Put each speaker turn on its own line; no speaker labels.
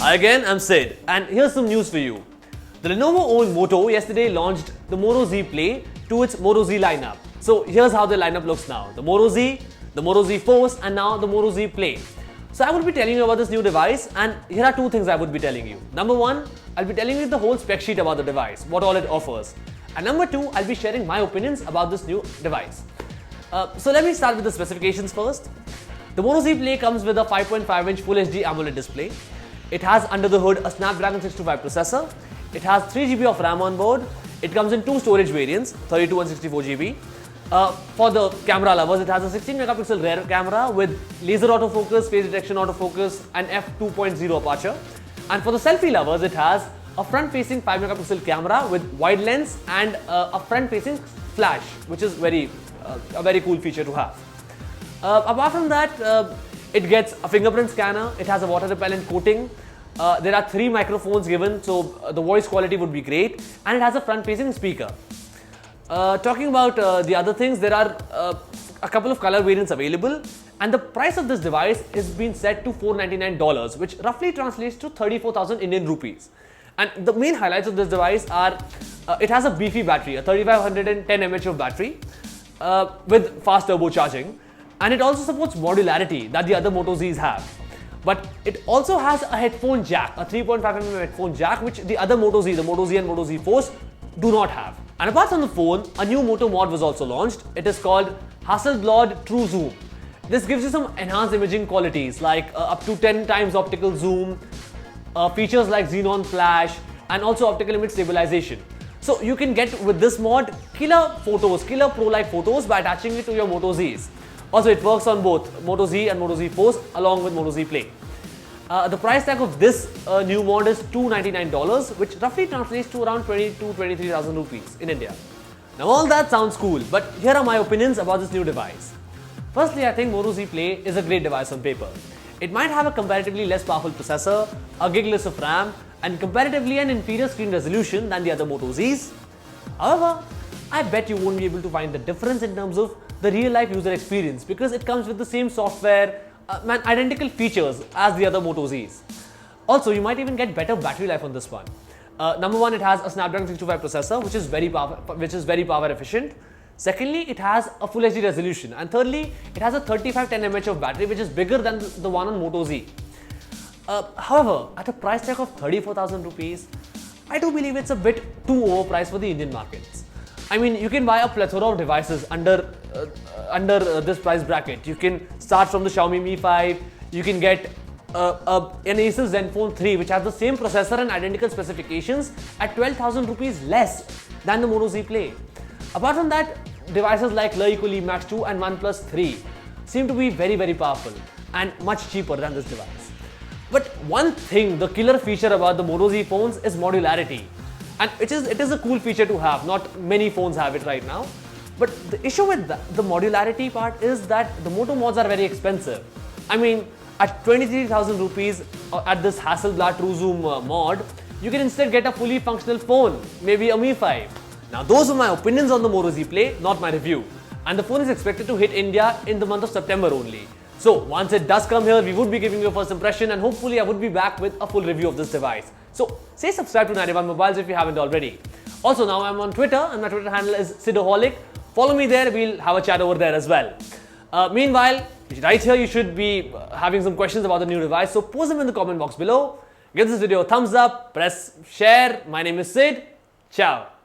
Hi again, I'm Sid, and here's some news for you. The Lenovo-owned Moto yesterday launched the Moto Z Play to its Moto Z lineup. So here's how the lineup looks now. The Moto Z, the Moto Z Force, and now the Moto Z Play. So I would be telling you about this new device, and here are two things I would be telling you. Number one, I'll be telling you the whole spec sheet about the device, what all it offers. And number two, I'll be sharing my opinions about this new device. So let me start with the specifications first. The Moto Z Play comes with a 5.5-inch Full HD AMOLED display. It has under the hood a Snapdragon 625 processor. It has 3 GB of RAM on board. It comes in two storage variants, 32 and 64 GB. For the camera lovers, it has a 16 megapixel rear camera with laser autofocus, face detection autofocus, and f2.0 aperture. And for the selfie lovers, it has a front-facing 5 megapixel camera with wide lens and a front-facing flash, which is a very cool feature to have. Apart from that, it gets a fingerprint scanner. It has a water repellent coating. There are 3 microphones given, so the voice quality would be great, and it has a front-facing speaker. Talking about the other things, there are a couple of color variants available, and the price of this device is being set to $499, which roughly translates to 34,000 Indian rupees. And the main highlights of this device are it has a beefy battery, a 3510 mAh of battery with fast turbo charging, and it also supports modularity that the other Moto Zs have. But it also has a headphone jack, a 3.5mm headphone jack, which the other Moto Z, the Moto Z and Moto Z Force, do not have. And apart from the phone, a new Moto mod was also launched. It is called Hasselblad True Zoom. This gives you some enhanced imaging qualities like up to 10 times optical zoom, features like xenon flash, and also optical image stabilization. So you can get with this mod killer photos, killer pro-like photos by attaching it to your Moto Zs. Also, it works on both Moto Z and Moto Z Force along with Moto Z Play. The price tag of this new mod is $299, which roughly translates to around 23,000 rupees in India. Now all that sounds cool, but here are my opinions about this new device. Firstly, I think Moto Z Play is a great device on paper. It might have a comparatively less powerful processor, a gig less of RAM, and comparatively an inferior screen resolution than the other Moto Zs. However, I bet you won't be able to find the difference in terms of the real-life user experience because it comes with the same software and identical features as the other Moto Zs. Also, you might even get better battery life on this one. Number one, it has a Snapdragon 625 processor, which is very power efficient. Secondly, it has a Full HD resolution, and thirdly, it has a 3510 mAh of battery, which is bigger than the one on Moto Z. However, at a price tag of 34,000 rupees, I do believe it's a bit too overpriced for the Indian markets. I mean, you can buy a plethora of devices under this price bracket. You can start from the Xiaomi Mi 5. You can get an Asus Zenfone 3, which has the same processor and identical specifications at 12,000 rupees less than the Moto Z Play. Apart from that, devices like Le Equally Max 2 and OnePlus 3 seem to be very powerful and much cheaper than this device. But one thing, the killer feature about the Moto Z phones is modularity. And it is a cool feature to have. Not many phones have it right now. But the issue with the modularity part is that the Moto mods are very expensive. I mean, at 23,000 rupees at this Hasselblad True Zoom mod, you can instead get a fully functional phone, maybe a Mi 5. Now those are my opinions on the Moto Z Play, not my review. And the phone is expected to hit India in the month of September only. So once it does come here, we would be giving you a first impression, and hopefully I would be back with a full review of this device. So say subscribe to 91 Mobiles if you haven't already. Also, now I'm on Twitter, and my Twitter handle is Sidoholic. Follow me there, we'll have a chat over there as well. Meanwhile, right here you should be having some questions about the new device, so post them in the comment box below. Give this video a thumbs up, press share. My name is Sid. Ciao.